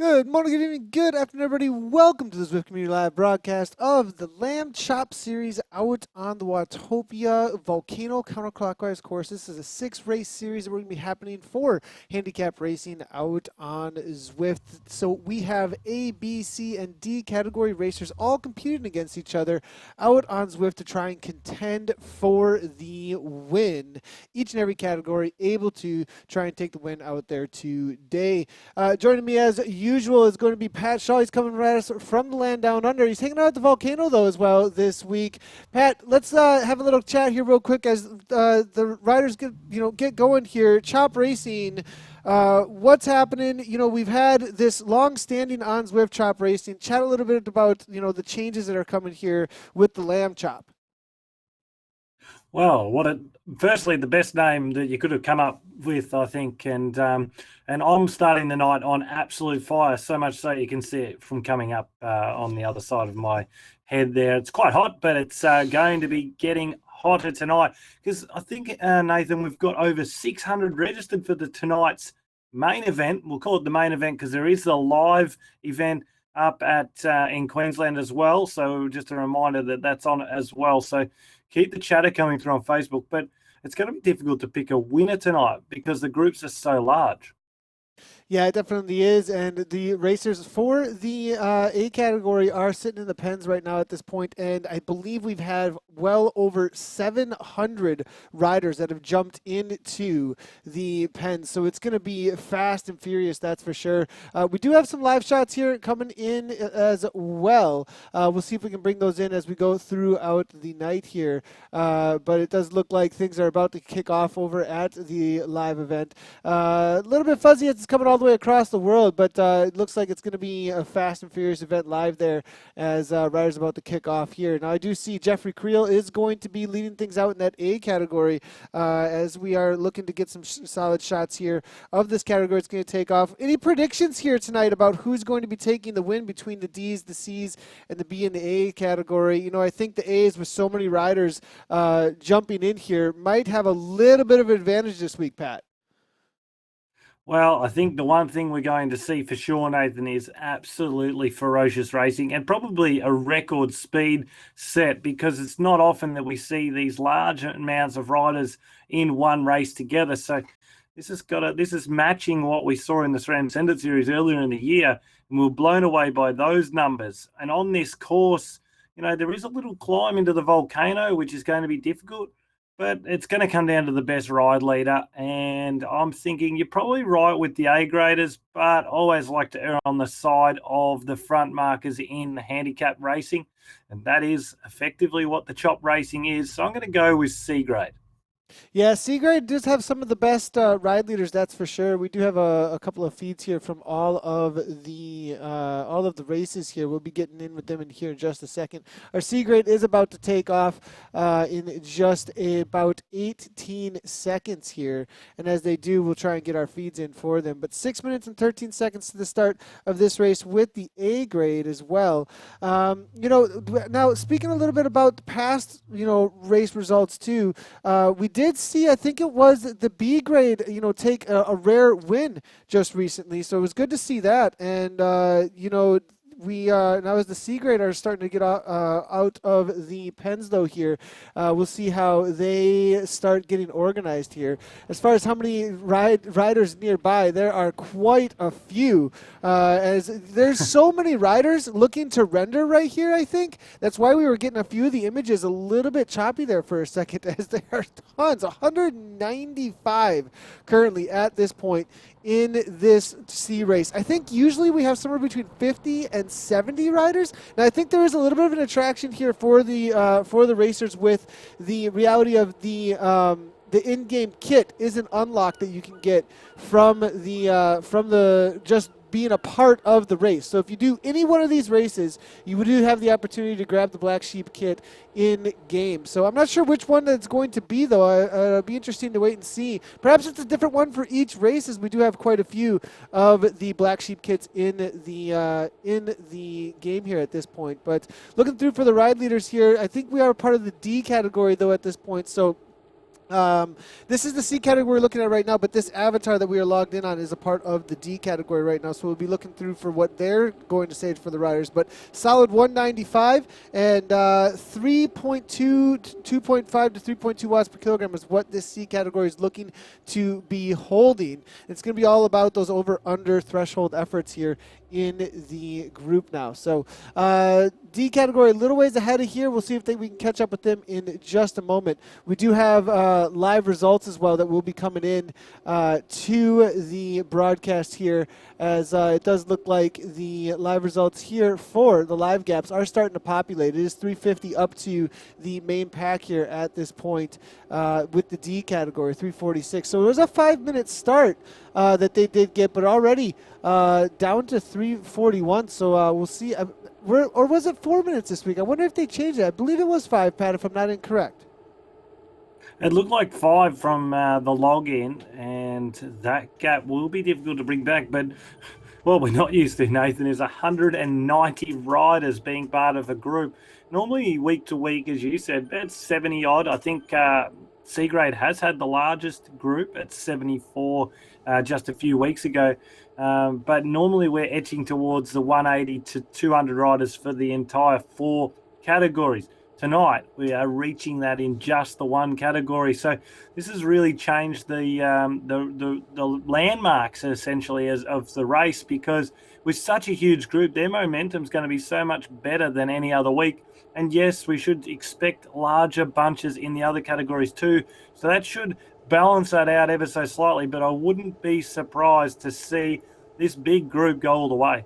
Good morning, good evening, good afternoon, everybody. Welcome to the Swift Community Live broadcast of the Lambchop series out on the Watopia Volcano counterclockwise course. This is a 6-race series that we're going to be happening for handicap racing out on Zwift. So we have A, B, C, and D category racers all competing against each other out on Zwift to try and contend for the win. Each and every category able to try and take the win out there today. Joining me as usual is going to be Pat Shaw. He's coming right us from the land down under. He's hanging out at the volcano though as well this week. Pat, let's have a little chat here real quick as the riders get going here. Chop Racing. What's happening? We've had this long-standing on Zwift Chop Racing. Chat a little bit about the changes that are coming here with the Lambchop. Well, firstly, the best name that you could have come up with, I think, and I'm starting the night on absolute fire, so much so you can see it from coming up on the other side of my head there. It's quite hot, but it's going to be getting hotter tonight because I think, Nathan, we've got over 600 registered for tonight's main event. We'll call it the main event because there is the live event up at in Queensland as well. So just a reminder that that's on as well. So keep the chatter coming through on Facebook, but it's going to be difficult to pick a winner tonight because the groups are so large. Yeah, it definitely is, and the racers for the A category are sitting in the pens right now at this point, and I believe we've had well over 700 riders that have jumped into the pens, so it's going to be fast and furious, that's for sure. We do have some live shots here coming in as well. We'll see if we can bring those in as we go throughout the night here, but it does look like things are about to kick off over at the live event. A little bit fuzzy as it's coming all the way across the world, but it looks like it's going to be a fast and furious event live there as riders about to kick off here. Now I do see Jeffrey Creel is going to be leading things out in that A category as we are looking to get some solid shots here of this category. It's going to take off. Any predictions here tonight about who's going to be taking the win between the D's, the C's, and the B and the A category? I think the A's with so many riders jumping in here might have a little bit of an advantage this week, Pat. Well, I think the one thing we're going to see for sure, Nathan, is absolutely ferocious racing and probably a record speed set because it's not often that we see these large amounts of riders in one race together. So this is matching what we saw in the SRAM Ascendant Series earlier in the year, and we were blown away by those numbers. And on this course, there is a little climb into the volcano, which is going to be difficult. But it's going to come down to the best ride leader, and I'm thinking you're probably right with the A graders, but always like to err on the side of the front markers in the handicap racing, and that is effectively what the chop racing is. So I'm going to go with C grade. Yeah, C-grade does have some of the best ride leaders, that's for sure. We do have a couple of feeds here from all of the races here. We'll be getting in with them in here in just a second. Our C-grade is about to take off in just about 18 seconds here, and as they do, we'll try and get our feeds in for them. But 6 minutes and 13 seconds to the start of this race with the A grade as well. Now speaking a little bit about the past, race results too. We did see, I think it was the B grade, take a rare win just recently. So it was good to see that. And, we now as the C grade are starting to get out of the pens though here. We'll see how they start getting organized here. As far as how many riders nearby, there are quite a few. As there's so many riders looking to render right here, I think. That's why we were getting a few of the images a little bit choppy there for a second, as there are tons, 195 currently at this point in this C race. I think usually we have somewhere between 50 and 70 riders. Now I think there is a little bit of an attraction here for the racers with the reality of the in-game kit is an unlock that you can get from the just being a part of the race. So if you do any one of these races, you do have the opportunity to grab the Black Sheep kit in game. So I'm not sure which one that's going to be, though. It'll be interesting to wait and see. Perhaps it's a different one for each race, as we do have quite a few of the Black Sheep kits in the game here at this point. But looking through for the ride leaders here, I think we are part of the D category, though, at this point. So This is the C category we're looking at right now, but this avatar that we are logged in on is a part of the D category right now, so we'll be looking through for what they're going to say for the riders. But solid 195 and 3.2 to 2.5 to 3.2 watts per kilogram is what this C category is looking to be holding. It's going to be all about those over-under threshold efforts here in the group now. So D category a little ways ahead of here. We'll see if we can catch up with them in just a moment. We do have live results as well that will be coming in to the broadcast here, as it does look like the live results here for the live gaps are starting to populate. It is 350 up to the main pack here at this point with the D category, 346. So it was a 5-minute start that they did get, but already down to 341. So we'll see. Or was it 4 minutes this week? I wonder if they changed it. I believe it was 5, Pat, if I'm not incorrect. It looked like 5 from the login, and that gap will be difficult to bring back. But what we're not used to, Nathan, is 190 riders being part of a group. Normally, week to week, as you said, that's 70 odd. I think C grade has had the largest group at 74 just a few weeks ago. But normally we're etching towards the 180 to 200 riders for the entire 4 categories. Tonight, we are reaching that in just the 1 category. So this has really changed the landmarks, essentially, of the race, because with such a huge group, their momentum is going to be so much better than any other week. And yes, we should expect larger bunches in the other categories too. So that should balance that out ever so slightly, but I wouldn't be surprised to see this big group go all the way.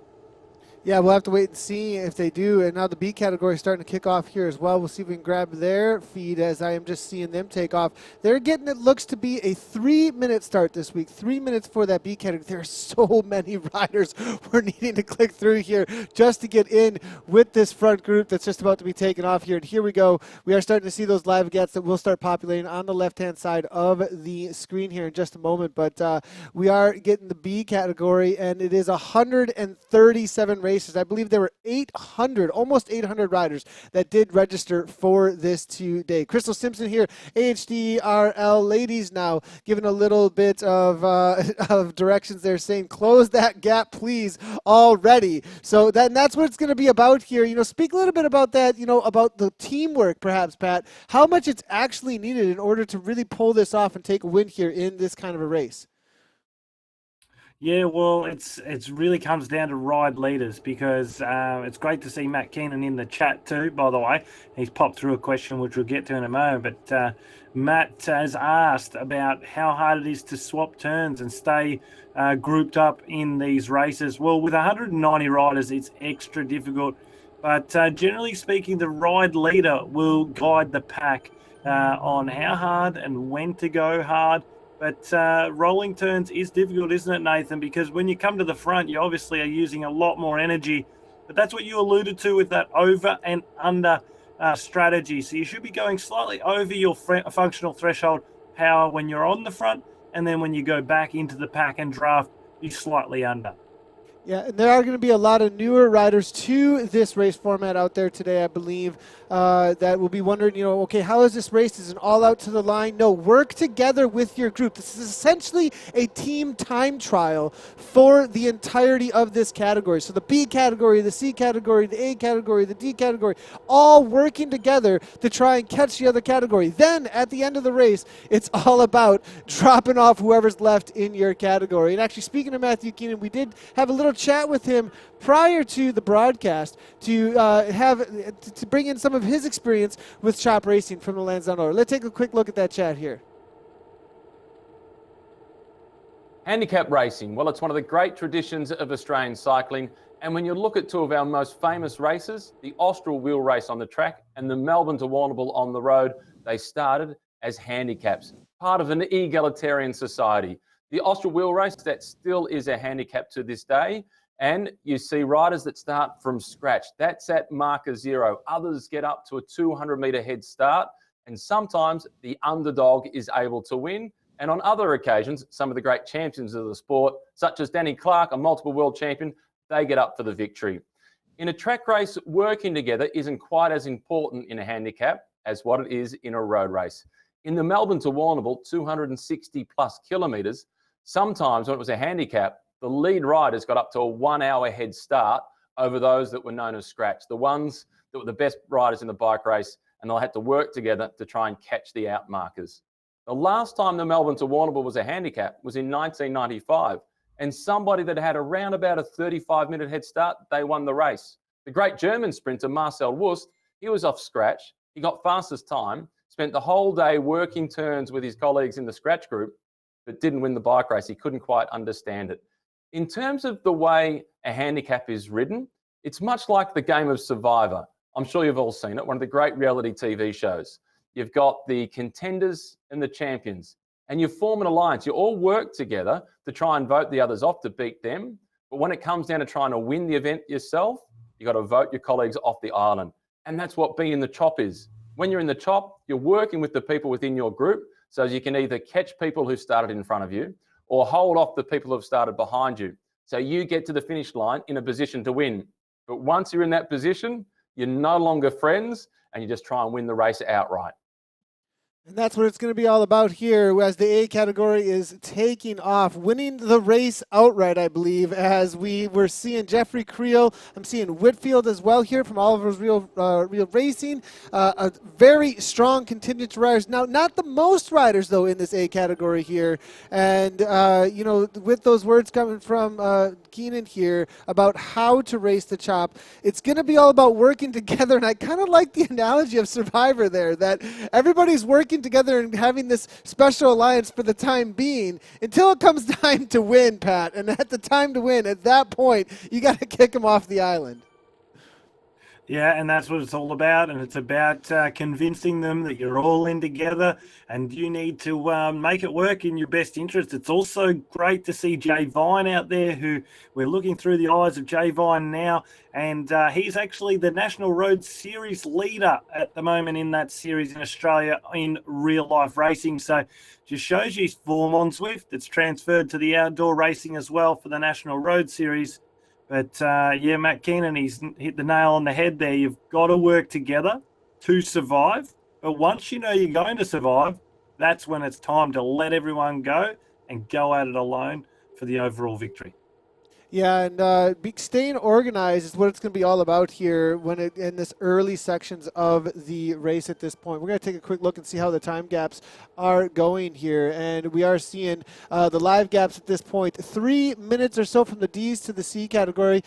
Yeah, we'll have to wait and see if they do. And now the B category is starting to kick off here as well. We'll see if we can grab their feed, as I am just seeing them take off. They're getting, it looks to be a 3-minute start this week. 3 minutes for that B category. There are so many riders we're needing to click through here just to get in with this front group that's just about to be taken off here. And here we go. We are starting to see those live gets that will start populating on the left-hand side of the screen here in just a moment. But we are getting the B category, and it is 137 races. I believe there were 800, almost 800 riders that did register for this today. Crystal Simpson here, AHDRL ladies now giving a little bit of directions there, saying close that gap please already. So that's what it's going to be about here. You know, speak a little bit about that, you know, about the teamwork perhaps, Pat, how much it's actually needed in order to really pull this off and take a win here in this kind of a race. Yeah, well, it's really comes down to ride leaders, because it's great to see Matt Keenan in the chat too, by the way. He's popped through a question which we'll get to in a moment. But Matt has asked about how hard it is to swap turns and stay grouped up in these races. Well, with 190 riders, it's extra difficult. But generally speaking, the ride leader will guide the pack on how hard and when to go hard. But rolling turns is difficult, isn't it, Nathan? Because when you come to the front, you obviously are using a lot more energy. But that's what you alluded to with that over and under strategy. So you should be going slightly over your functional threshold power when you're on the front. And then when you go back into the pack and draft, you're slightly under. Yeah, and there are going to be a lot of newer riders to this race format out there today, I believe, that will be wondering, you know, okay, how is this race? Is it all out to the line? No, work together with your group. This is essentially a team time trial for the entirety of this category. So the B category, the C category, the A category, the D category, all working together to try and catch the other category. Then at the end of the race, it's all about dropping off whoever's left in your category. And actually, speaking of Matthew Keenan, we did have a little chat with him prior to the broadcast to bring in some of his experience with Chop Racing from the Lansdowne Road. Let's take a quick look at that chat here. Handicap racing, well, it's one of the great traditions of Australian cycling. And when you look at two of our most famous races, the Austral Wheel Race on the track and the Melbourne to Warrnambool on the road, they started as handicaps, part of an egalitarian society. The Austral Wheel Race, that still is a handicap to this day. And you see riders that start from scratch. That's at marker 0. Others get up to a 200-metre head start. And sometimes the underdog is able to win. And on other occasions, some of the great champions of the sport, such as Danny Clark, a multiple world champion, they get up for the victory. In a track race, working together isn't quite as important in a handicap as what it is in a road race. In the Melbourne to Warrnambool, 260 plus kilometres, sometimes when it was a handicap, the lead riders got up to a 1 hour head start over those that were known as scratch, the ones that were the best riders in the bike race, and they had to work together to try and catch the outmarkers. The last time the Melbourne to Warrnambool was a handicap was in 1995, and somebody that had around about a 35-minute head start, they won the race. The great German sprinter Marcel Wust, he was off scratch. He got fastest time, spent the whole day working turns with his colleagues in the scratch group, but didn't win the bike race. He couldn't quite understand it. In terms of the way a handicap is ridden, it's much like the game of Survivor. I'm sure you've all seen it, one of the great reality TV shows. You've got the contenders and the champions, and you form an alliance. You all work together to try and vote the others off to beat them. But when it comes down to trying to win the event yourself, you've got to vote your colleagues off the island. And that's what being in the chop is. When you're in the chop, you're working with the people within your group, so you can either catch people who started in front of you or hold off the people who have started behind you. So you get to the finish line in a position to win. But once you're in that position, you're no longer friends, and you just try and win the race outright. And that's what it's going to be all about here as the A category is taking off, winning the race outright, I believe, as we were seeing Jeffrey Creel. I'm seeing Whitfield as well here from Oliver's Real Racing. A very strong contingent of riders. Now, not the most riders, though, in this A category here. And, with those words coming from Keenan here about how to race the chop, it's going to be all about working together. And I kind of like the analogy of Survivor there, that everybody's working together and having this special alliance for the time being until it comes time to win, Pat. And at the time to win, at that point, you got to kick them off the island. Yeah, and that's what it's all about, and it's about convincing them that you're all in together and you need to make it work in your best interest. It's also great to see Jay Vine out there, who we're looking through the eyes of Jay Vine now, and he's actually the National Road Series leader at the moment in that series in Australia in real-life racing. So just shows you his form on Zwift. It's transferred to the outdoor racing as well for the National Road Series. But, Matt Keenan, he's hit the nail on the head there. You've got to work together to survive. But once you know you're going to survive, that's when it's time to let everyone go and go at it alone for the overall victory. Yeah, and staying organized is what it's going to be all about here in this early sections of the race at this point. We're going to take a quick look and see how the time gaps are going here. And we are seeing the live gaps at this point, 3 minutes or so from the D's to the C category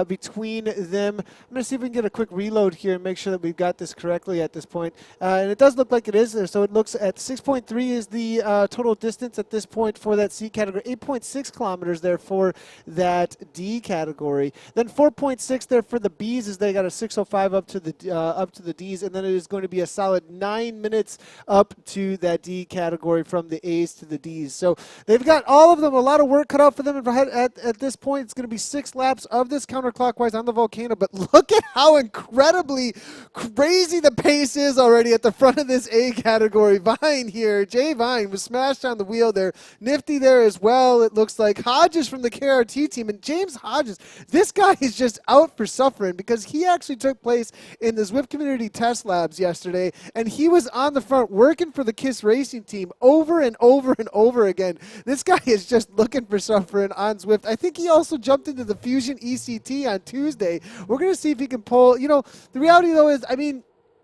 between them. I'm going to see if we can get a quick reload here and make sure that we've got this correctly at this point. And it does look like it is there. So it looks at 6.3 is the total distance at this point for that C category, 8.6 kilometers there for that D category. Then 4.6 there for the B's as they got a 6:05 up to the D's, and then it is going to be a solid 9 minutes up to that D category from the A's to the D's. So they've got all of them, a lot of work cut out for them at this point. It's going to be 6 laps of this counterclockwise on the volcano, but look at how incredibly crazy the pace is already at the front of this A category. Vine here, Jay Vine was smashed on the wheel there. Nifty there as well, it looks like. Hodges from the KRT team, and James Hodges, this guy is just out for suffering because he actually took place in the Zwift Community Test Labs yesterday, and he was on the front working for the KISS Racing team over and over and over again. This guy is just looking for suffering on Zwift. I think he also jumped into the Fusion ECT on Tuesday. We're going to see if he can pull. The reality, though, is,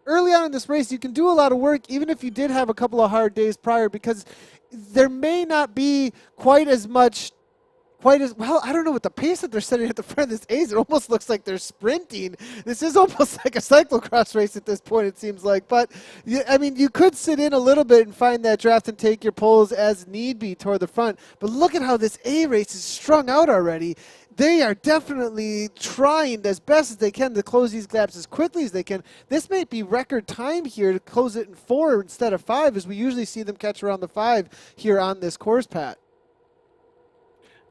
early on in this race, you can do a lot of work even if you did have a couple of hard days prior, because there may not be quite as well, I don't know, with the pace that they're setting at the front of this A's, it almost looks like they're sprinting. This is almost like a cyclocross race at this point, it seems like. But, you could sit in a little bit and find that draft and take your poles as need be toward the front. But look at how this A race is strung out already. They are definitely trying as best as they can to close these gaps as quickly as they can. This may be record time here to close it in 4 instead of 5, as we usually see them catch around the 5 here on this course, Pat.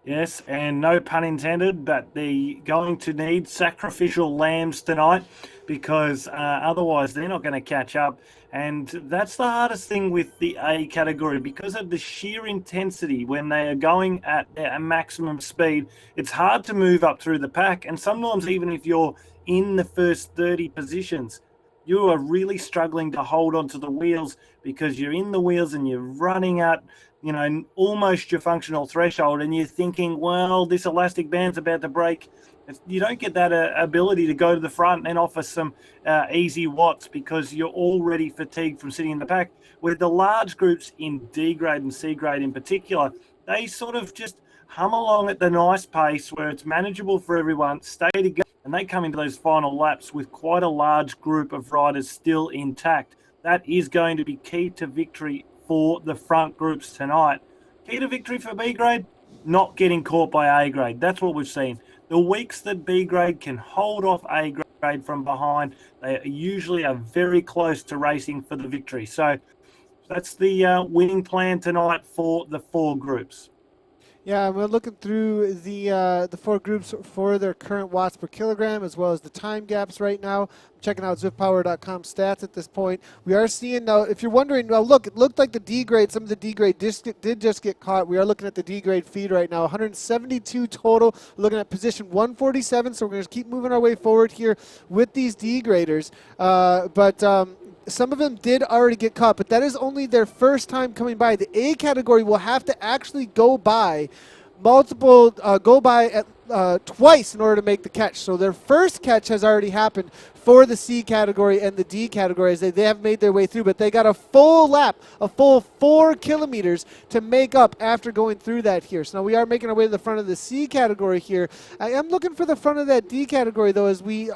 Yes, and no pun intended, but they're going to need sacrificial lambs tonight, because otherwise they're not going to catch up. And that's the hardest thing with the A category, because of the sheer intensity when they are going at a maximum speed. It's hard to move up through the pack, and sometimes even if you're in the first 30 positions, you are really struggling to hold onto the wheels because you're in the wheels and you're running at, almost your functional threshold, and you're thinking, well, this elastic band's about to break. You don't get that ability to go to the front and offer some easy watts because you're already fatigued from sitting in the pack. With the large groups in D grade and C grade in particular, they sort of just hum along at the nice pace where it's manageable for everyone, stay together, and they come into those final laps with quite a large group of riders still intact. That is going to be key to victory for the front groups tonight. Key to victory for B grade, not getting caught by A grade. That's what we've seen. The weeks that B grade can hold off A grade from behind, they usually are very close to racing for the victory. So that's the winning plan tonight for the 4 groups. Yeah, we're looking through the 4 groups for their current watts per kilogram as well as the time gaps right now. I'm checking out ZwiftPower.com stats at this point. We are seeing now, if you're wondering, well, look, it looked like the D grade, some of the D grade did just get caught. We are looking at the D grade feed right now, 172 total. We're looking at position 147, so we're going to keep moving our way forward here with these D graders. Some of them did already get caught, but that is only their first time coming by. The A category will have to actually go by twice in order to make the catch. So their first catch has already happened for the C category and the D category as they have made their way through, but they got a full lap, a full 4 kilometers to make up after going through that here. So now we are making our way to the front of the C category here. I am looking for the front of that D category, though, as we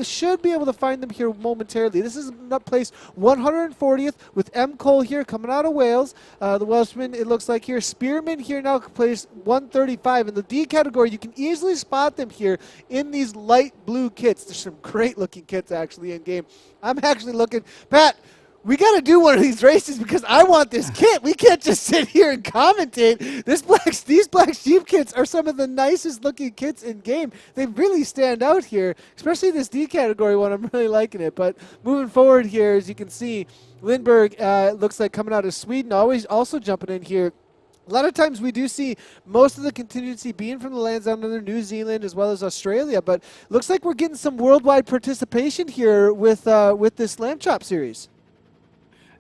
should be able to find them here momentarily. This is place 140th with M. Cole here coming out of Wales. The Welshman, it looks like here. Spearman here now plays 135. In the D category, you can easily spot them here in these light blue kits. There's some great looking kits actually in game. I'm actually looking, Pat, we got to do one of these races because I want this kit. We can't just sit here and commentate. These Black Sheep kits are some of the nicest looking kits in game. They really stand out here, especially this D category one. I'm really liking it. But moving forward here, as you can see, Lindberg looks like coming out of Sweden, always also jumping in here. A lot of times we do see most of the contingency being from the lands down under New Zealand as well as Australia, but looks like we're getting some worldwide participation here with this Lambchop series.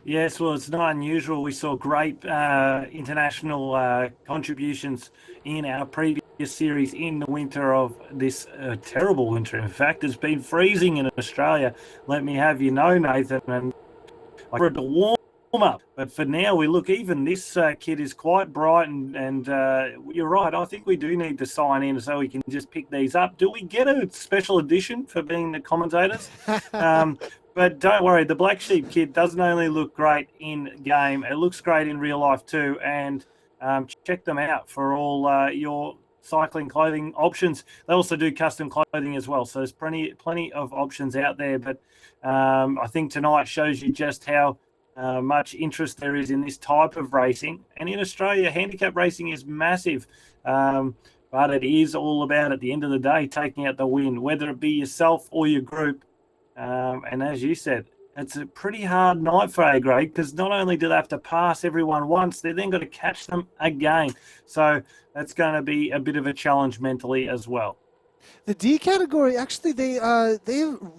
Yes, well, it's not unusual. We saw great international contributions in our previous series in the winter of this terrible winter. In fact, it's been freezing in Australia. Let me have you know, Nathan, and for it to warm up. But for now, we look, even this kit is quite bright, and you're right. I think we do need to sign in so we can just pick these up. Do we get a special edition for being the commentators? But don't worry, the Black Sheep kit doesn't only look great in game, it looks great in real life too. And check them out for all your cycling clothing options. They also do custom clothing as well. So there's plenty of options out there. But I think tonight shows you just how much interest there is in this type of racing. And in Australia, handicap racing is massive. But it is all about, at the end of the day, taking out the win, whether it be yourself or your group. And as you said, it's a pretty hard night for A grade because not only do they have to pass everyone once, they're then got to catch them again. So that's going to be a bit of a challenge mentally as well. The D category, actually, they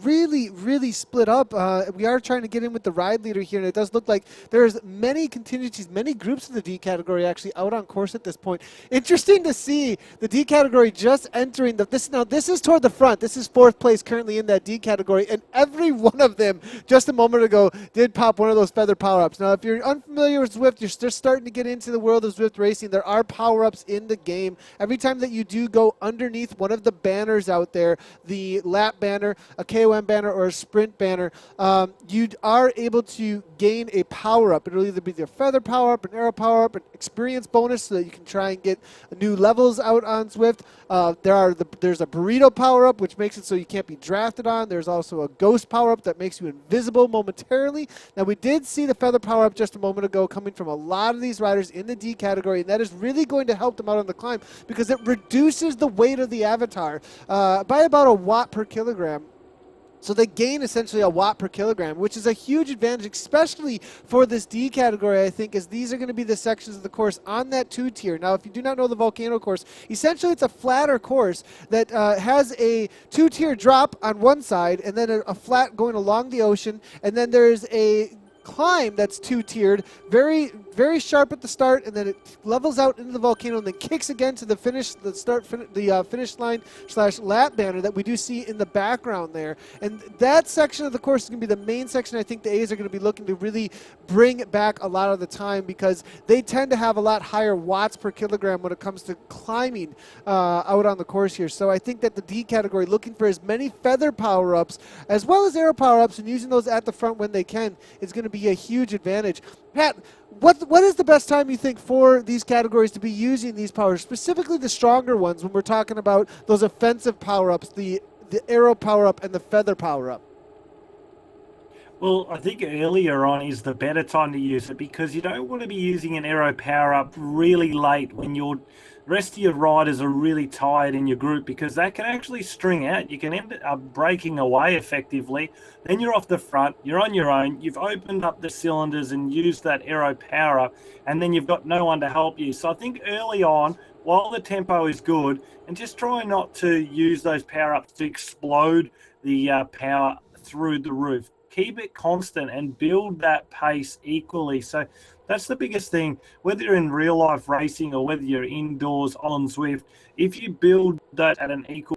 really split up. We are trying to get in with the ride leader here, and it does look like there's many contingencies, many groups in the D category actually out on course at this point. Interesting to see the D category just entering this. Now, this is toward the front. This is 4th place currently in that D category, and every one of them just a moment ago did pop one of those feather power-ups. Now, if you're unfamiliar with Zwift, you're just starting to get into the world of Zwift racing. There are power-ups in the game. Every time that you do go underneath one of the banners out there, the lap banner, a KOM banner, or a sprint banner, you are able to gain a power-up. It'll either be their feather power-up, an arrow power-up, an experience bonus so that you can try and get new levels out on Zwift. There's a burrito power-up, which makes it so you can't be drafted on. There's also a ghost power-up that makes you invisible momentarily. Now, we did see the feather power-up just a moment ago coming from a lot of these riders in the D category, and that is really going to help them out on the climb because it reduces the weight of the avatar by about a watt per kilogram. So they gain essentially a watt per kilogram, which is a huge advantage, especially for this D category, I think, as these are going to be the sections of the course on that 2 tier. Now, if you do not know the volcano course, essentially it's a flatter course that has a 2-tier drop on one side and then a flat going along the ocean, and then there's a climb that's 2-tiered, very very sharp at the start, and then it levels out into the volcano and then kicks again to the finish line / lap banner that we do see in the background there. And that section of the course is going to be the main section I think the A's are going to be looking to really bring back a lot of the time, because they tend to have a lot higher watts per kilogram when it comes to climbing out on the course here. So I think that the D category, looking for as many feather power-ups as well as aero power-ups and using those at the front when they can, is going to be a huge advantage. Pat, what is the best time you think for these categories to be using these powers, specifically the stronger ones, when we're talking about those offensive power-ups, the aero power-up and the feather power-up? Well, I think earlier on is the better time to use it, because you don't want to be using an aero power-up really late when the rest of your riders are really tired in your group, because that can actually string out. You can end up breaking away effectively. Then you're off the front, you're on your own, you've opened up the cylinders and used that aero power-up, and then you've got no one to help you. So I think early on, while the tempo is good, and just try not to use those power-ups to explode the power through the roof. Keep it constant and build that pace equally. So that's the biggest thing, whether you're in real life racing or whether you're indoors on Zwift. If you build that at an equal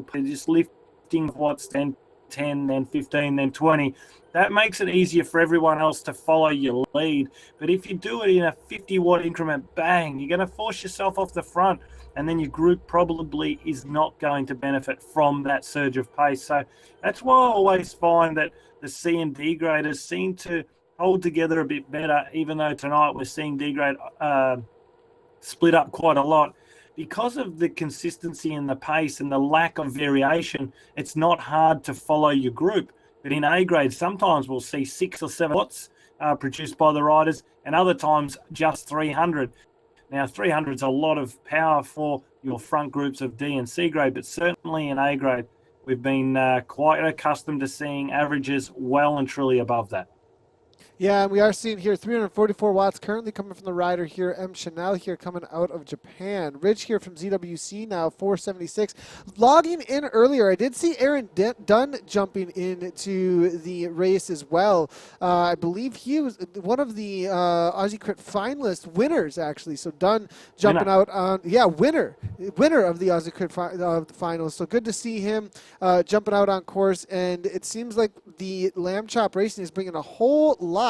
pace, just lifting watts, then 10, then 15, then 20, that makes it easier for everyone else to follow your lead. But if you do it in a 50-watt increment, bang, you're going to force yourself off the front, and then your group probably is not going to benefit from that surge of pace. So that's why I always find that the C and D graders seem to hold together a bit better, even though tonight we're seeing D grade split up quite a lot. Because of the consistency in the pace and the lack of variation, it's not hard to follow your group. But in A grade, sometimes we'll see 6 or 7 watts produced by the riders, and other times just 300. Now, 300 is a lot of power for your front groups of D and C grade, but certainly in A grade, we've been quite accustomed to seeing averages well and truly above that. Yeah, and we are seeing here 344 watts currently coming from the rider here, M. Chanel here coming out of Japan. Rich here from ZWC now, 476. Logging in earlier, I did see Aaron Dunn jumping into the race as well. I believe he was one of the Aussie Crit finalist winners, actually. So Dunn jumping out on, winner of the Aussie Crit finals. So good to see him jumping out on course, and it seems like the Lambchop Racing is bringing a whole lot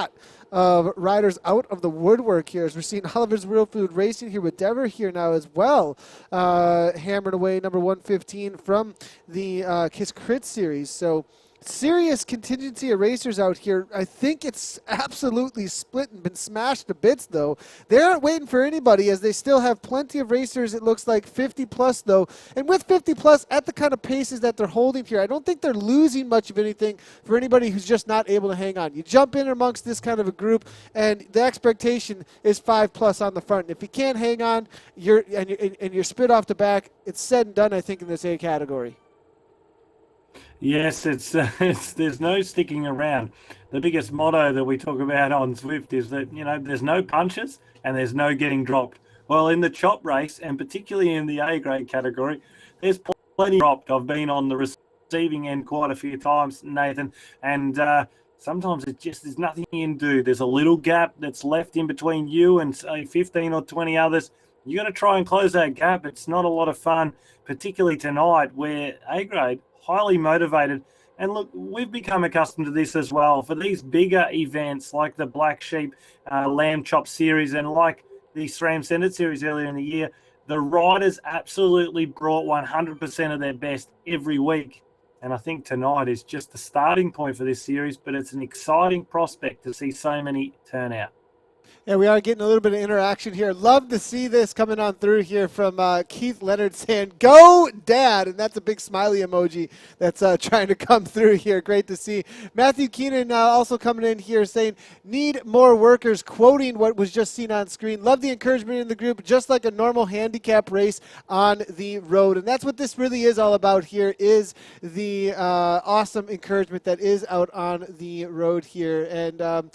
of riders out of the woodwork here, as we're seeing Oliver's Real Food Racing here with Dever here now as well, hammered away number 115 from the Kiss Crit series. So serious contingency of racers out here. I think it's absolutely split and been smashed to bits, though. They aren't waiting for anybody, as they still have plenty of racers, it looks like 50 plus, though. And with 50 plus at the kind of paces that they're holding here, I don't think they're losing much of anything for anybody who's just not able to hang on. You jump in amongst this kind of a group, and the expectation is 5 plus on the front. And if you can't hang on, you're spit off the back, it's said and done, I think, in this A category. Yes, it's there's no sticking around. The biggest motto that we talk about on Zwift is that, there's no punches and there's no getting dropped. Well, in the chop race, and particularly in the A grade category, there's plenty dropped. I've been on the receiving end quite a few times, Nathan, and sometimes there's nothing you can do. There's a little gap that's left in between you and, say, 15 or 20 others. You got to try and close that gap. It's not a lot of fun, particularly tonight, where A grade, highly motivated. And look, we've become accustomed to this as well. For these bigger events like the Black Sheep Lambchop series and like the SRAM Centered series earlier in the year, the riders absolutely brought 100% of their best every week. And I think tonight is just the starting point for this series, but it's an exciting prospect to see so many turn out. Yeah, we are getting a little bit of interaction here. Love to see this coming on through here from Keith Leonard saying, "Go, Dad!" And that's a big smiley emoji that's trying to come through here. Great to see. Matthew Keenan also coming in here saying, "Need more workers," quoting what was just seen on screen. Love the encouragement in the group, just like a normal handicap race on the road. And that's what this really is all about here, is the awesome encouragement that is out on the road here. And,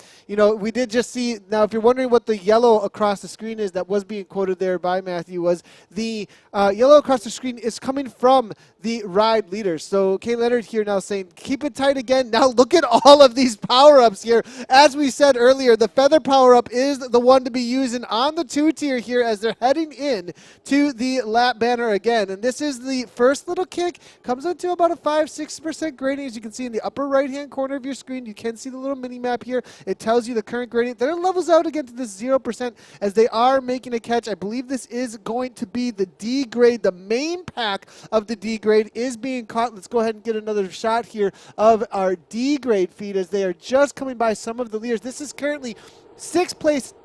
we did just see, now if you're wondering what the yellow across the screen is that was being quoted there by Matthew, was the yellow across the screen is coming from the ride leaders. So Kay Leonard here now saying, keep it tight again. Now look at all of these power-ups here. As we said earlier, the feather power-up is the one to be using on the 2-tier here as they're heading in to the lap banner again. And this is the first little kick. Comes into about a 5-6% grading. As you can see in the upper right-hand corner of your screen, you can see the little mini-map here. It tells you the current gradient. Then it levels out again to this 0% as they are making a catch. I believe this is going to be the D grade. The main pack of the D grade is being caught. Let's go ahead and get another shot here of our D grade feed as they are just coming by some of the leaders. This is currently 6th place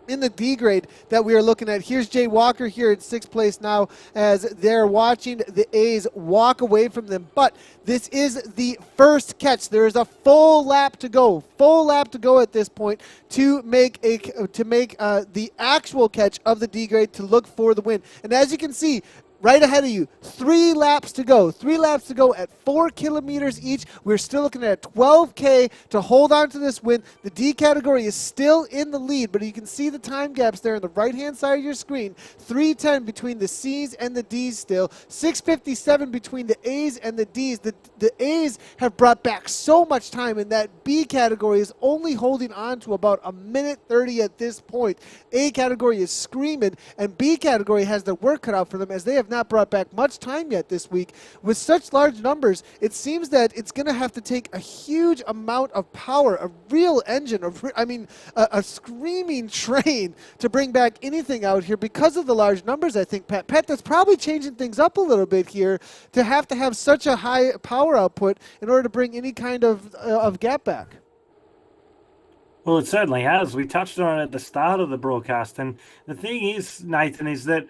in the D grade that we are looking at. Here's Jay Walker here in 6th place now as they're watching the A's walk away from them. But this is the first catch. There is a full lap to go at this point to make the actual catch of the D grade to look for the win. And as you can see, right ahead of you, 3 laps to go. 3 laps to go at 4 kilometers each. We're still looking at 12K to hold on to this win. The D category is still in the lead, but you can see the time gaps there on the right-hand side of your screen. 3:10 between the C's and the D's still. 6:57 between the A's and the D's. The A's have brought back so much time, and that B category is only holding on to about 1:30 at this point. A category is screaming, and B category has their work cut out for them as they have not brought back much time yet this week. With such large numbers, it seems that it's going to have to take a huge amount of power, a real engine, a screaming train to bring back anything out here because of the large numbers, I think, Pat. Pat, that's probably changing things up a little bit here to have such a high power output in order to bring any kind of gap back. Well, it certainly has. We touched on it at the start of the broadcast. And the thing is, Nathan, is that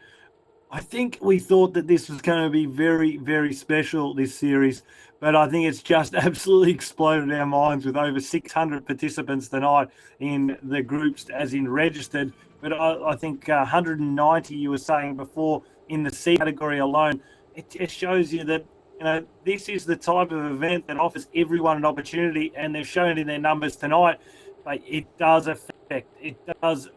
I think we thought that this was going to be very, very special, this series, but I think it's just absolutely exploded our minds with over 600 participants tonight in the groups, as in registered. But I think 190, you were saying before, in the C category alone. It just shows you that this is the type of event that offers everyone an opportunity, and they've shown it in their numbers tonight. But it does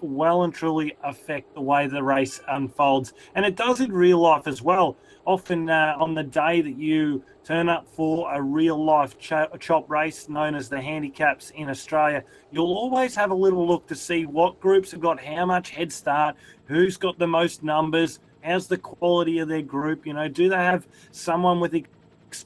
well and truly affect the way the race unfolds. And it does in real life as well. Often on the day that you turn up for a real life chop race known as the Handicaps in Australia, you'll always have a little look to see what groups have got how much head start, who's got the most numbers, how's the quality of their group, do they have someone with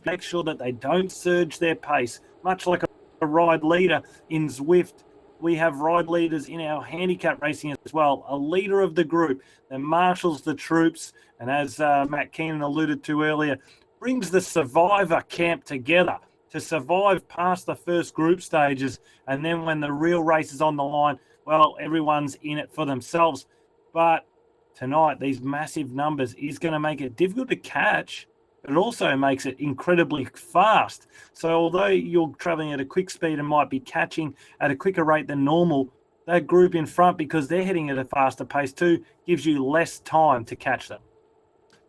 make sure that they don't surge their pace, much like a ride leader in Zwift. We have ride leaders in our handicap racing as well. A leader of the group that marshals the troops, and as Matt Keenan alluded to earlier, brings the survivor camp together to survive past the first group stages. And then when the real race is on the line, well, everyone's in it for themselves. But tonight, these massive numbers is going to make it difficult to catch, but it also makes it incredibly fast. So although you're traveling at a quick speed and might be catching at a quicker rate than normal, that group in front, because they're heading at a faster pace too, gives you less time to catch them.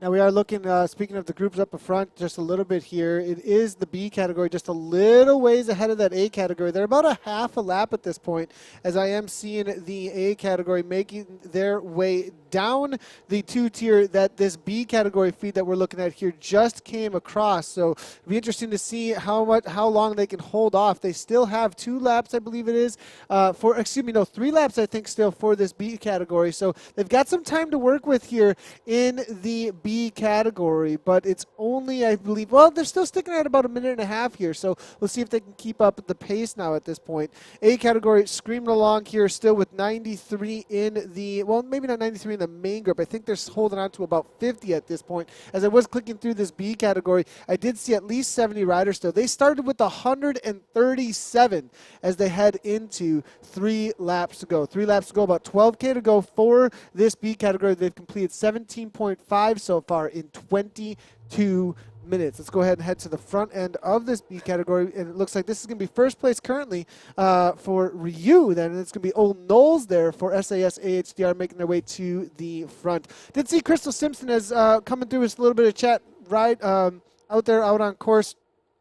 Now we are looking, speaking of the groups up front, just a little bit here. It is the B category, just a little ways ahead of that A category. They're about a half a lap at this point, as I am seeing the A category making their way down the 2-tier that this B category feed that we're looking at here just came across. So it'll be interesting to see how long they can hold off. They still have 2 laps, I believe it is, 3 laps, I think, still for this B category. So they've got some time to work with here in the B category, but it's only, I believe, well, they're still sticking at about a minute and a half here, so we'll see if they can keep up the pace now at this point. A category screaming along here still with 93 in the, well, maybe not 93 in the main group. I think they're holding on to about 50 at this point. As I was clicking through this B category, I did see at least 70 riders still. They started with 137 as they head into 3 laps to go. 3 laps to go, about 12K to go for this B category. They've completed 17.5 so far in 22 minutes. Let's go ahead and head to the front end of this B category, and it looks like this is going to be first place currently for Ryu then, and it's going to be Old Knowles there for SAS AHDR making their way to the front. Did see Crystal Simpson as coming through with a little bit of chat right out there out on course,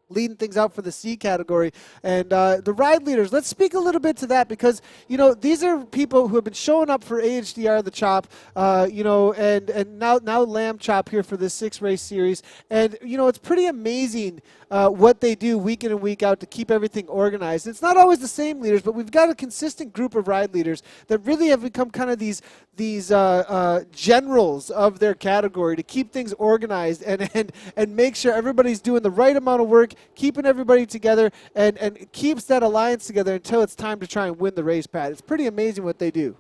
leading things out for the C category. And the ride leaders, let's speak a little bit to that, because, you know, these are people who have been showing up for AHDR, the Chop, you know, and now Lambchop here for this 6-race series. And, you know, it's pretty amazing what they do week in and week out to keep everything organized. It's not always the same leaders, but we've got a consistent group of ride leaders that really have become kind of these generals of their category to keep things organized and make sure everybody's doing the right amount of work, keeping everybody together, and keeps that alliance together until it's time to try and win the race, Pat. It's pretty amazing what they do.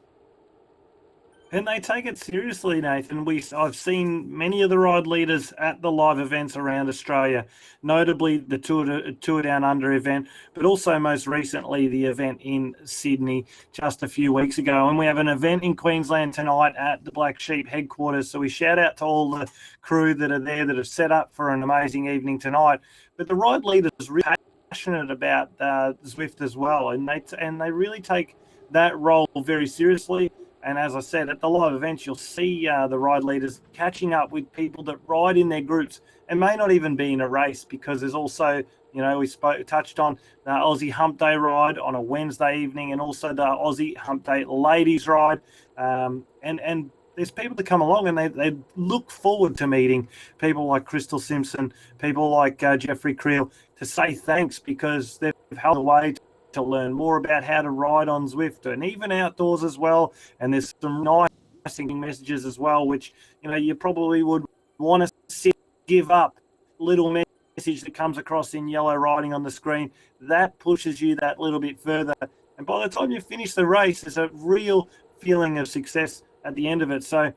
And they take it seriously, Nathan. I've seen many of the ride leaders at the live events around Australia, notably the Tour Down Under event, but also most recently the event in Sydney just a few weeks ago. And we have an event in Queensland tonight at the Black Sheep headquarters. So we shout out to all the crew that are there that have set up for an amazing evening tonight. But the ride leaders are really passionate about Zwift as well, and they really take that role very seriously. And as I said, at the live events, you'll see the ride leaders catching up with people that ride in their groups and may not even be in a race, because there's also, you know, we touched on the Aussie Hump Day ride on a Wednesday evening, and also the Aussie Hump Day ladies ride. And there's people that come along and they look forward to meeting people like Crystal Simpson, people like Jeffrey Creel, to say thanks, because they've held away to learn more about how to ride on Zwift and even outdoors as well. And there's some nice messages as well, which, you know, you probably would want to give up. Little message that comes across in yellow writing on the screen, that pushes you that little bit further. And by the time you finish the race, there's a real feeling of success at the end of it. So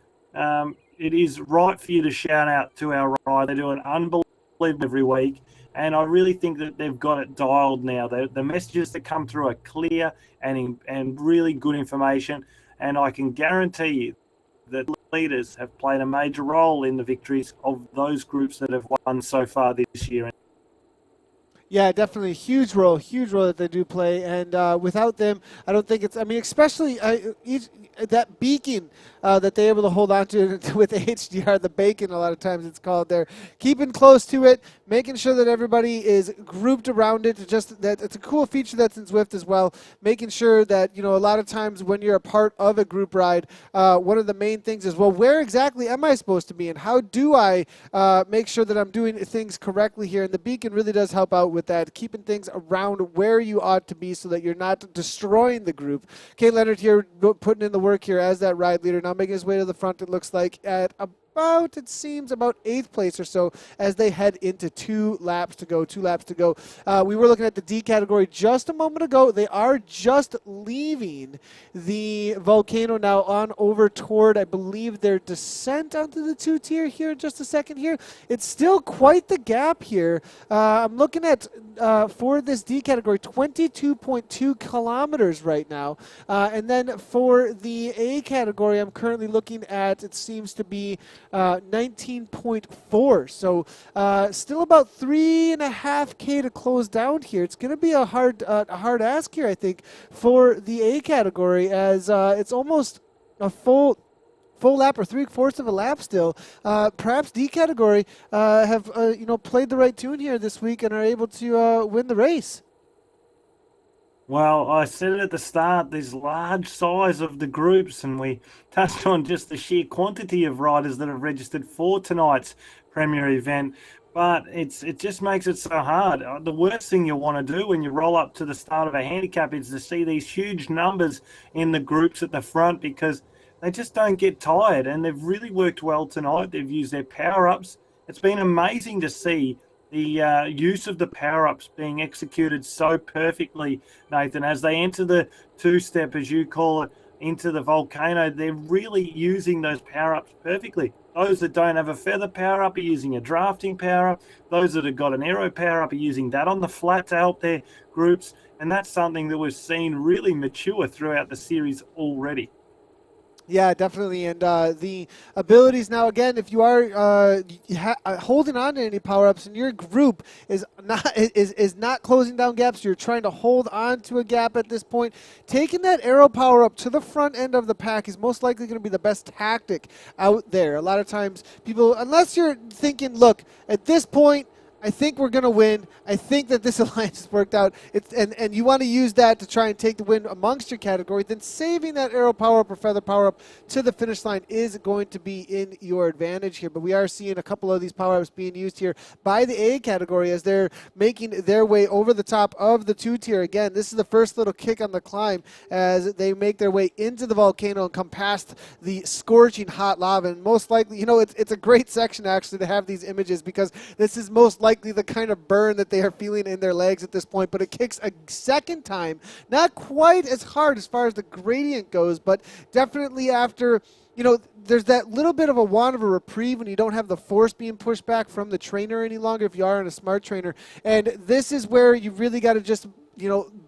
it is right for you to shout out to our ride. They do an unbelievable every week. And I really think that they've got it dialed now. The messages that come through are clear and really good information. And I can guarantee you that leaders have played a major role in the victories of those groups that have won so far this year. Yeah, definitely a huge role that they do play. And without them, I don't think it's, I mean, especially that beacon that they're able to hold on to with HDR, the bacon, a lot of times it's called there, keeping close to it, making sure that everybody is grouped around it. Just that it's a cool feature that's in Zwift as well, making sure that, you know, a lot of times when you're a part of a group ride, one of the main things is, well, where exactly am I supposed to be, and how do I make sure that I'm doing things correctly here? And the beacon really does help out with that, keeping things around where you ought to be so that you're not destroying the group. Kate Leonard here putting in the work here as that ride leader, now making his way to the front, it looks like, at it seems about 8th place or so as they head into 2 laps to go. We were looking at the D category just a moment ago. They are just leaving the volcano now on over toward, I believe, their descent onto the 2-tier here in just a second here. It's still quite the gap here. I'm looking at, for this D category, 22.2 kilometers right now. And then for the A category, I'm currently looking at, it seems to be 19.4. So still about 3.5K to close down here. It's going to be a hard ask here, I think, for the A category, as it's almost a full lap or 3/4 of a lap still. Perhaps D category have played the right tune here this week and are able to win the race. Well, I said it at the start, there's large size of the groups, and we touched on just the sheer quantity of riders that have registered for tonight's premier event. But it just makes it so hard. The worst thing you want to do when you roll up to the start of a handicap is to see these huge numbers in the groups at the front, because they just don't get tired, and they've really worked well tonight. They've used their power-ups. It's been amazing to see the use of the power-ups being executed so perfectly, Nathan. As they enter the two-step, as you call it, into the volcano, they're really using those power-ups perfectly. Those that don't have a feather power-up are using a drafting power-up. Those that have got an aero power-up are using that on the flat to help their groups. And that's something that we've seen really mature throughout the series already. Yeah, definitely. And the abilities now, again, if you are holding on to any power-ups and your group is not closing down gaps, you're trying to hold on to a gap at this point, taking that arrow power-up to the front end of the pack is most likely going to be the best tactic out there. A lot of times people, unless you're thinking, look, at this point, I think we're going to win. I think that this alliance has worked out. And you want to use that to try and take the win amongst your category. Then saving that arrow power-up or feather power-up to the finish line is going to be in your advantage here. But we are seeing a couple of these power-ups being used here by the A category as they're making their way over the top of the 2-tier. Again, this is the first little kick on the climb as they make their way into the volcano and come past the scorching hot lava. And most likely, it's a great section actually to have these images because this is most likely the kind of burn that they are feeling in their legs at this point, but it kicks a second time, not quite as hard as far as the gradient goes, but definitely after, there's that little bit of a wand of a reprieve when you don't have the force being pushed back from the trainer any longer if you are on a smart trainer. And this is where you really got to just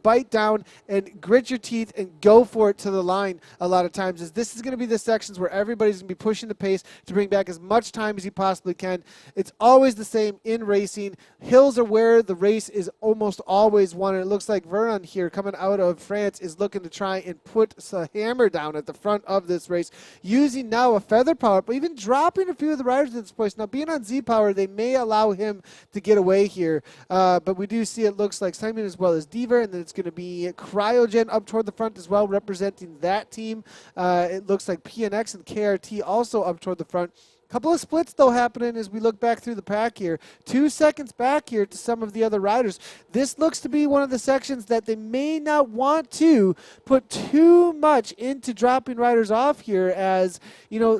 bite down and grit your teeth and go for it to the line a lot of times. Is this is going to be the sections where everybody's going to be pushing the pace to bring back as much time as you possibly can. It's always the same in racing. Hills are where the race is almost always won. And it looks like Veron here coming out of France is looking to try and put a hammer down at the front of this race using now a feather power, but even dropping a few of the riders at this point. Now being on Z power, they may allow him to get away here. But we do see it looks like Simon as well as and then it's going to be Cryogen up toward the front as well, representing that team. It looks like PNX and KRT also up toward the front. Couple of splits, though, happening as we look back through the pack here. 2 seconds back here to some of the other riders. This looks to be one of the sections that they may not want to put too much into dropping riders off here as,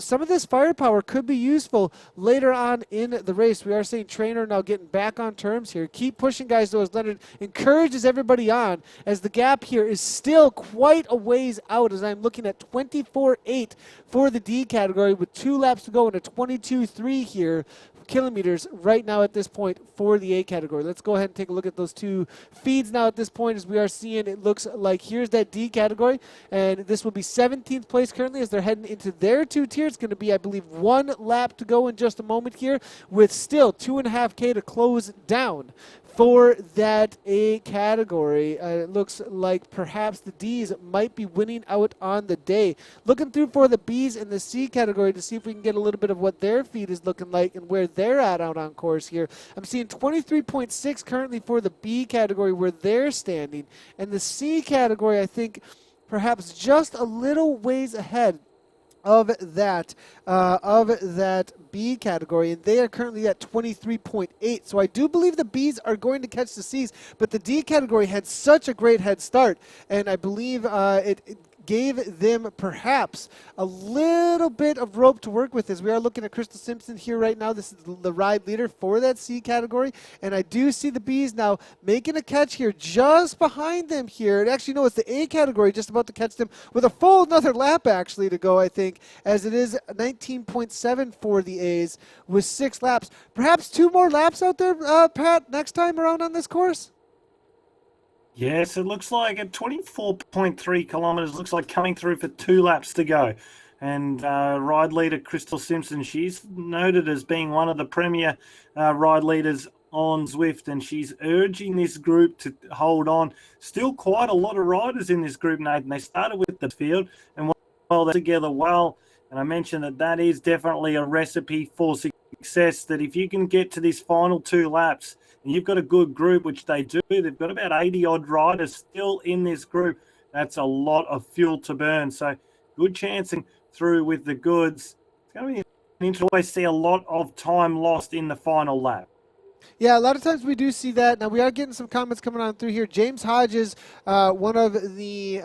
some of this firepower could be useful later on in the race. We are seeing Trainer now getting back on terms here. Keep pushing, guys, though, as Leonard encourages everybody on as the gap here is still quite a ways out as I'm looking at 24.8 for the D category with 2 laps to go and a 22.3 here kilometers right now at this point for the A category. Let's go ahead and take a look at those 2 feeds now at this point as we are seeing it looks like here's that D category and this will be 17th place currently as they're heading into their 2 tiers. It's going to be I believe 1 lap to go in just a moment here with still 2.5K to close down for that A category. It looks like perhaps the Ds might be winning out on the day. Looking through for the Bs and the C category to see if we can get a little bit of what their feed is looking like and where they're at out on course here. I'm seeing 23.6 currently for the B category where they're standing. And the C category, I think, perhaps just a little ways ahead of that B category, and they are currently at 23.8. So I do believe the Bs are going to catch the Cs, but the D category had such a great head start, and I believe it gave them perhaps a little bit of rope to work with as we are looking at Crystal Simpson here right now. This is the ride leader for that C category, and I do see the Bs now making a catch here just behind them here. And actually, no, it's the A category just about to catch them with a full another lap actually to go, I think, as it is 19.7 for the A's with 6 laps. Perhaps 2 more laps out there, Pat, next time around on this course? Yes, it looks like at 24.3 kilometres, looks like coming through for 2 laps to go. And ride leader Crystal Simpson, she's noted as being one of the premier ride leaders on Zwift, and she's urging this group to hold on. Still quite a lot of riders in this group, Nathan. They started with the field, and while they're together well, and I mentioned that is definitely a recipe for success, that if you can get to these final 2 laps, and you've got a good group, which they do. They've got about 80-odd riders still in this group. That's a lot of fuel to burn. So good chancing through with the goods. It's going to be interesting to always see a lot of time lost in the final lap. Yeah, a lot of times we do see that. Now, we are getting some comments coming on through here. James Hodges, one of the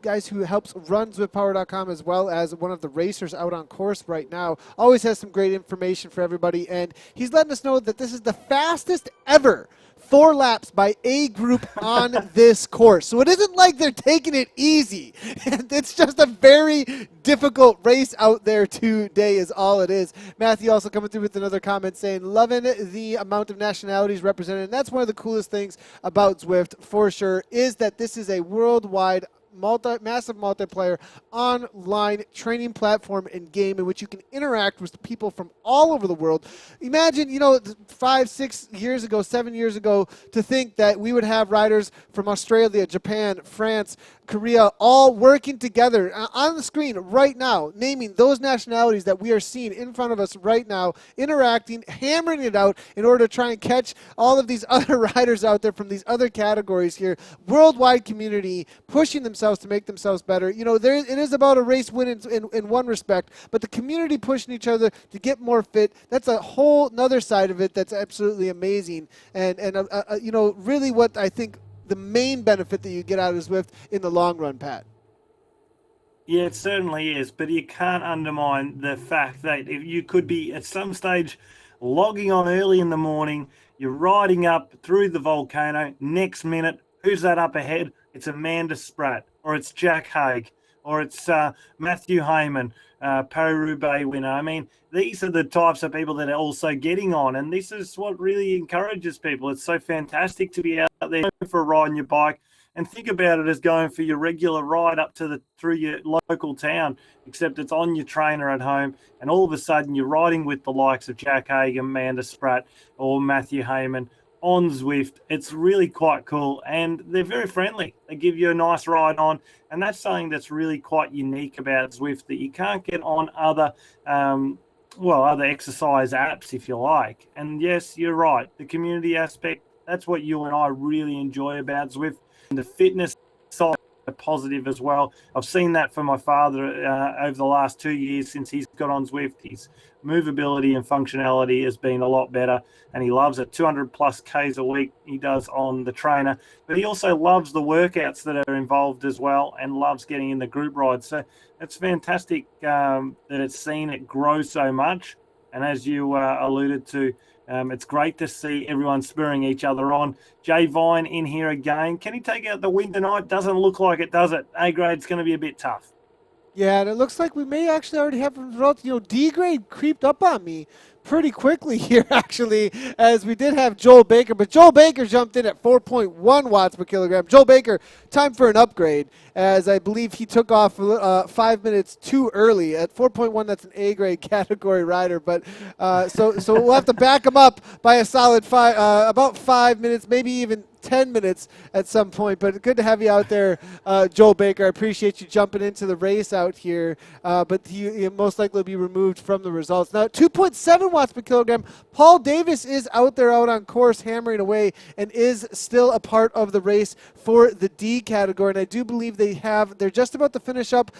guys who helps run ZwiftPower.com as well as one of the racers out on course right now, always has some great information for everybody. And he's letting us know that this is the fastest ever 4 laps by a group on this course. So it isn't like they're taking it easy. It's just a very difficult race out there today is all it is. Matthew also coming through with another comment saying, loving the amount of nationalities represented. And that's one of the coolest things about Zwift for sure, is that this is a worldwide massive multiplayer online training platform and game in which you can interact with people from all over the world. Imagine, 5, 6 years ago, 7 years ago, to think that we would have riders from Australia, Japan, France, Korea, all working together on the screen right now, naming those nationalities that we are seeing in front of us right now, interacting, hammering it out in order to try and catch all of these other riders out there from these other categories here. Worldwide community pushing themselves to make themselves better. It is about a race win in one respect, but the community pushing each other to get more fit, that's a whole nother side of it that's absolutely amazing. And really what I think the main benefit that you get out of Zwift in the long run, Pat. Yeah, it certainly is, but you can't undermine the fact that if you could be at some stage logging on early in the morning, you're riding up through the volcano, next minute, who's that up ahead? It's Amanda Spratt, or it's Jack Haig, or it's Matthew Hayman, Paris-Roubaix winner. I mean, these are the types of people that are also getting on, and this is what really encourages people. It's so fantastic to be out there for a ride on your bike, and think about it as going for your regular ride up to through your local town, except it's on your trainer at home, and all of a sudden you're riding with the likes of Jack Haig, Amanda Spratt, or Matthew Hayman on Zwift. It's really quite cool, and they're very friendly. They give you a nice ride on, and that's something that's really quite unique about Zwift that you can't get on other other exercise apps, if you like. And yes, you're right, the community aspect, that's what you and I really enjoy about Zwift. And the fitness side are positive as well. I've seen that for my father over the last 2 years since he's got on Zwift. His movability and functionality has been a lot better, and he loves it. 200 plus Ks a week he does on the trainer, but he also loves the workouts that are involved as well, and loves getting in the group rides. So it's fantastic that it's seen it grow so much. And as you alluded to, it's great to see everyone spurring each other on. Jay Vine in here again. Can he take out the win tonight? Doesn't look like it, does it? A grade's going to be a bit tough. Yeah, and it looks like we may actually already have results. D grade creeped up on me pretty quickly here, actually, as we did have Joel Baker. But Joel Baker jumped in at 4.1 watts per kilogram. Joel Baker, time for an upgrade, as I believe he took off 5 minutes too early. At 4.1, that's an A-grade category rider. But so we'll have to back him up by a solid about 5 minutes, maybe even 10 minutes at some point. But good to have you out there, Joel Baker. I appreciate you jumping into the race out here. But he most likely will be removed from the results. Now, 2.7 watts per kilogram. Paul Davis is out there out on course hammering away and is still a part of the race for the D category. And I do believe they're just about to finish up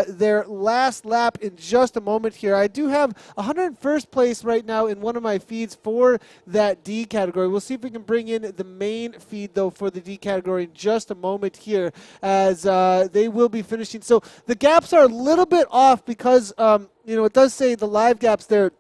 their last lap in just a moment here. I do have 101st place right now in one of my feeds for that D category. We'll see if we can bring in the main feed, though, for the D category in just a moment here, as they will be finishing. So the gaps are a little bit off because, it does say the live gaps there.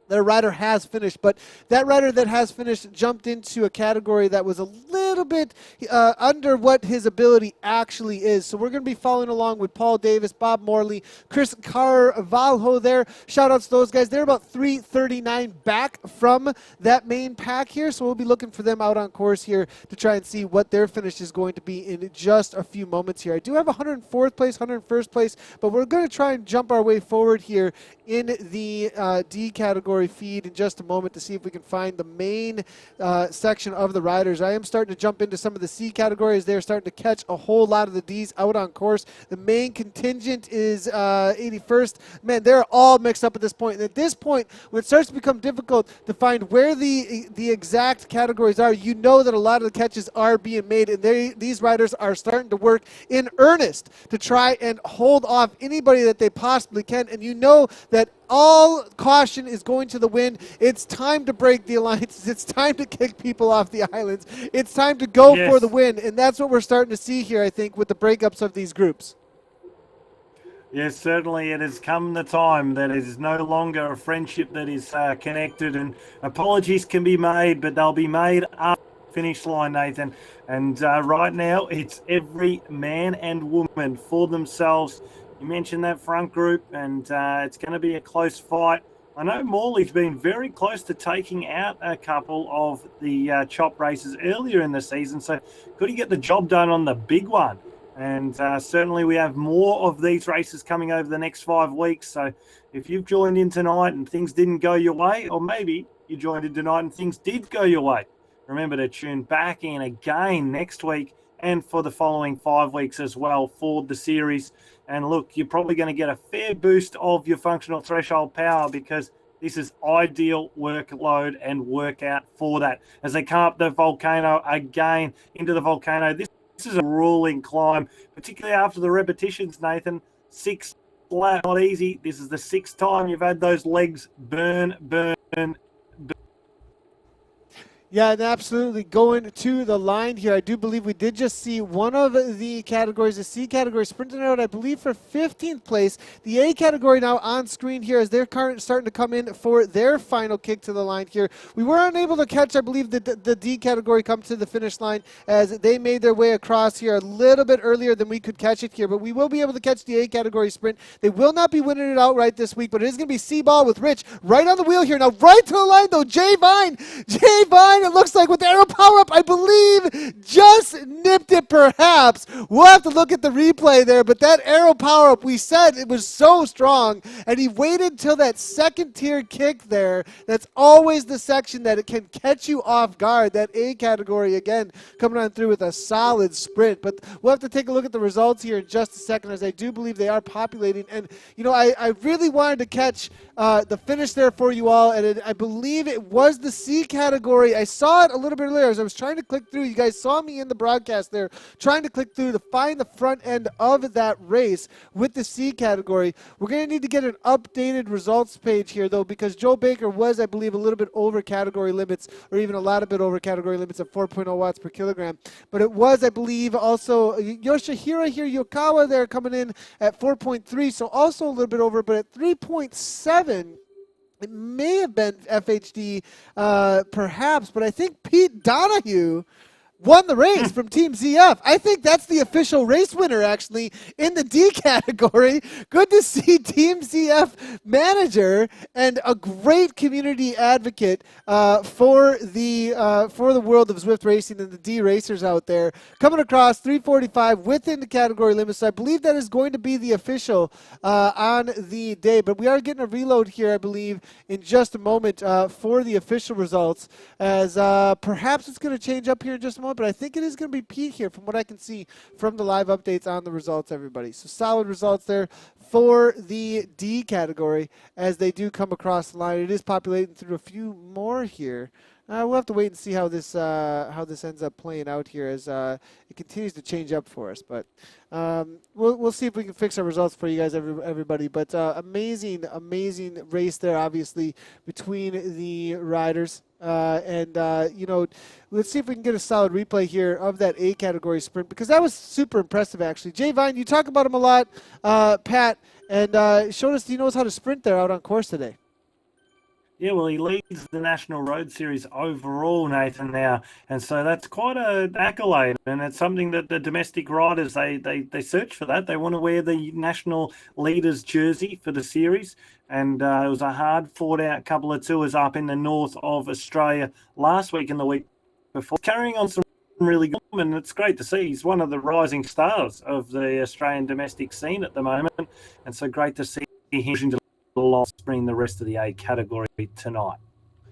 That a rider has finished, but that rider that has finished jumped into a category that was a little bit under what his ability actually is. So we're going to be following along with Paul Davis, Bob Morley, Chris Carvalho there. Shout outs to those guys. They're about 3:39 back from that main pack here, so we'll be looking for them out on course here to try and see what their finish is going to be in just a few moments here. I do have 104th place, 101st place, but we're going to try and jump our way forward here in the D category feed in just a moment to see if we can find the main section of the riders. I am starting to jump into some of the C categories. They're starting to catch a whole lot of the Ds out on course. The main contingent is 81st. Man, they're all mixed up at this point. And at this point, when it starts to become difficult to find where the exact categories are, you know that a lot of the catches are being made, and these riders are starting to work in earnest to try and hold off anybody that they possibly can. And you know that all caution is going to the wind. It's time to break the alliances. It's time to kick people off the islands. It's time to go for the win, and that's what we're starting to see here, I think, with the breakups of these groups. Yes, certainly it has come the time that it is no longer a friendship that is connected, and apologies can be made, but they'll be made after the finish line, Nathan. And right now, it's every man and woman for themselves. You mentioned that front group, and it's going to be a close fight. I know Morley's been very close to taking out a couple of the chop races earlier in the season, so could he get the job done on the big one? And certainly we have more of these races coming over the next 5 weeks. So if you've joined in tonight and things didn't go your way, or maybe you joined in tonight and things did go your way, remember to tune back in again next week and for the following 5 weeks as well for the series. And look, you're probably going to get a fair boost of your functional threshold power, because this is ideal workload and workout for that. As they come up the volcano again into the volcano, this is a grueling climb, particularly after the repetitions, Nathan. 6 flat, not easy. This is the 6th time you've had those legs burn. Yeah, and absolutely going to the line here. I do believe we did just see one of the categories, the C category, sprinting out, I believe, for 15th place. The A category now on screen here as they're starting to come in for their final kick to the line here. We were unable to catch, I believe, the D category come to the finish line as they made their way across here a little bit earlier than we could catch it here. But we will be able to catch the A category sprint. They will not be winning it outright this week, but it is going to be C-Ball with Rich right on the wheel here. Now, right to the line, though, Jay Vine, it looks like with the arrow power up, I believe just nipped it perhaps. We'll have to look at the replay there, but that arrow power up, we said it was so strong, and he waited till that second tier kick there. That's always the section that it can catch you off guard. That A category, again, coming on through with a solid sprint, but we'll have to take a look at the results here in just a second, as I do believe they are populating. And, you know, I really wanted to catch the finish there for you all, and I believe it was the C category. I saw it a little bit earlier as I was trying to click through. You guys saw me in the broadcast there trying to click through to find the front end of that race with the C category. We're going to need to get an updated results page here, though, because Joe Baker was, I believe, a little bit over category limits, or even a lot of bit over category limits at 4.0 watts per kilogram. But it was, I believe, also Yoshihiro Yokawa there coming in at 4.3, so also a little bit over, but at 3.7. It may have been FHD, perhaps, but I think Pete Donahue won the race from Team ZF. I think that's the official race winner, actually, in the D category. Good to see Team ZF manager and a great community advocate for the world of Zwift racing and the D racers out there. Coming across 345 within the category limit, so I believe that is going to be the official on the day. But we are getting a reload here, I believe, in just a moment for the official results, as perhaps it's going to change up here in just a moment. But I think it is going to be Pete here from what I can see from the live updates on the results, everybody. So solid results there for the D category as they do come across the line. It is populating through a few more here. We'll have to wait and see how this ends up playing out here as it continues to change up for us. But we'll see if we can fix our results for you guys, everybody. But amazing race there, obviously, between the riders. You know, let's see if we can get a solid replay here of that A category sprint, because that was super impressive, actually. Jay Vine, you talk about him a lot, Pat, and showed us he knows how to sprint there out on course today. Yeah, well, he leads the National Road Series overall, Nathan, now. And so that's quite an accolade. And it's something that the domestic riders, they search for that. They want to wear the national leaders jersey for the series. And it was a hard fought-out couple of tours up in the north of Australia last week and the week before. Carrying on some really good, and it's great to see. He's one of the rising stars of the Australian domestic scene at the moment. And so great to see him to bring the rest of the A category tonight.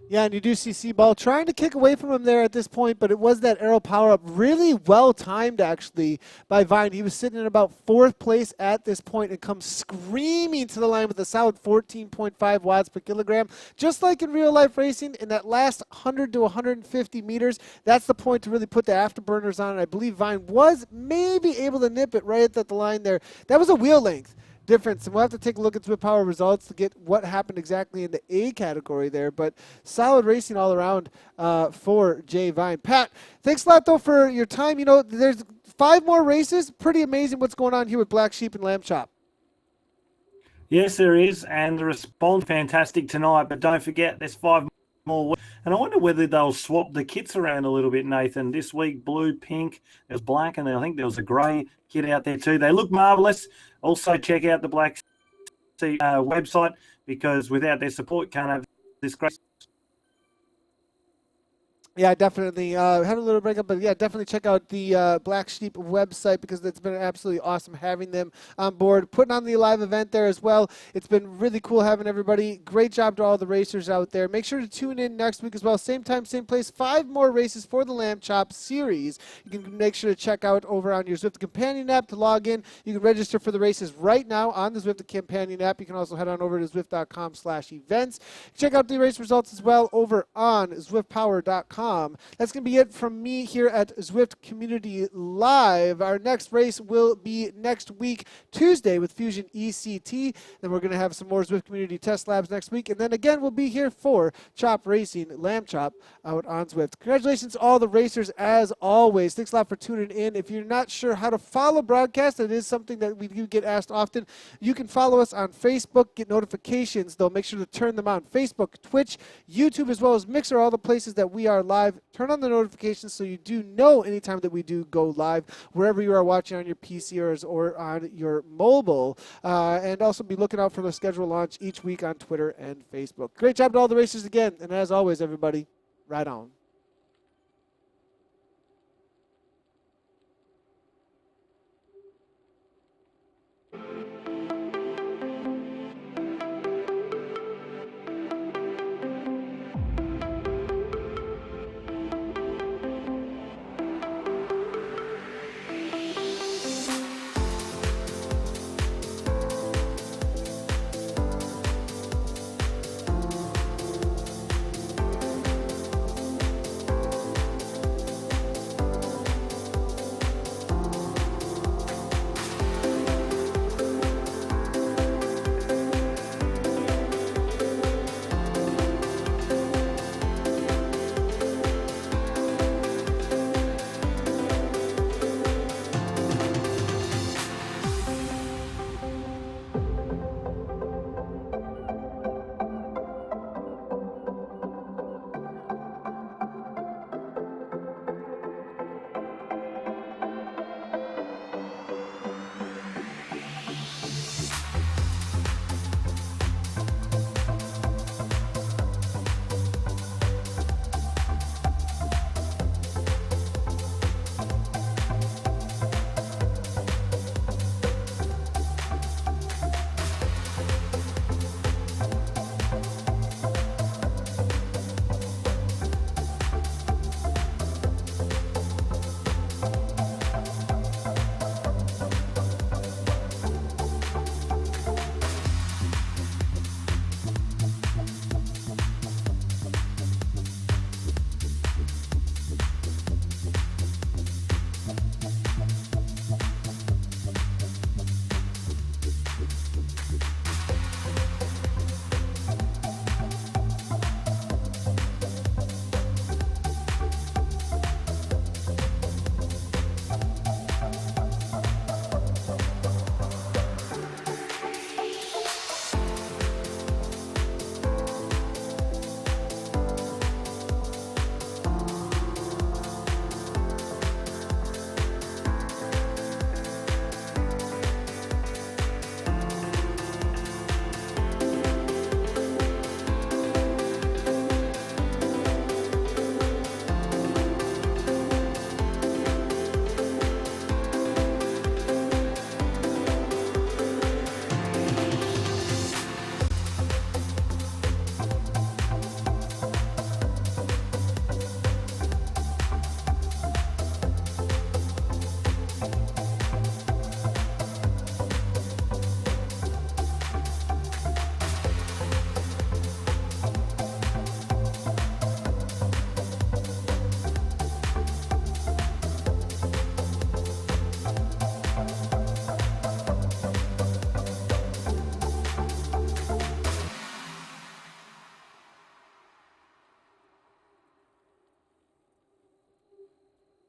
Yeah, and you do see C-Ball trying to kick away from him there at this point, but it was that arrow power-up. Really well-timed, actually, by Vine. He was sitting in about 4th place at this point and comes screaming to the line with a solid 14.5 watts per kilogram. Just like in real-life racing, in that last 100 to 150 meters, that's the point to really put the afterburners on. And I believe Vine was maybe able to nip it right at the line there. That was a wheel length. difference. And we'll have to take a look at Zwift Power results to get what happened exactly in the A category there. But solid racing all around for Jay Vine. Pat, thanks a lot, though, for your time. You know, there's 5 more races. Pretty amazing what's going on here with Black Sheep and Lambchop. Yes, there is, and the response fantastic tonight. But don't forget, there's 5 more. And I wonder whether they'll swap the kits around a little bit, Nathan. This week, blue, pink, there's black, and I think there was a grey kit out there too. They look marvellous. Also, check out the Black Sheep website, because without their support, you can't have this great. Yeah, definitely. Had a little breakup, but yeah, definitely check out the Black Sheep website, because it's been absolutely awesome having them on board, putting on the live event there as well. It's been really cool having everybody. Great job to all the racers out there. Make sure to tune in next week as well. Same time, same place. 5 more races for the Lambchop series. You can make sure to check out over on your Zwift Companion app to log in. You can register for the races right now on the Zwift Companion app. You can also head on over to Zwift.com/events. Check out the race results as well over on ZwiftPower.com. That's going to be it from me here at Zwift Community Live. Our next race will be next week, Tuesday, with Fusion ECT. Then we're going to have some more Zwift Community Test Labs next week. And then again, we'll be here for Chop Racing, Lambchop out on Zwift. Congratulations to all the racers as always. Thanks a lot for tuning in. If you're not sure how to follow broadcast, it is something that we do get asked often. You can follow us on Facebook, get notifications, though. Make sure to turn them on. Facebook, Twitch, YouTube, as well as Mixer, all the places that we are live. Turn on the notifications so you do know anytime that we do go live, wherever you are watching on your PC or on your mobile. And also be looking out for the schedule launch each week on Twitter and Facebook. Great job to all the racers again. And as always, everybody, ride on.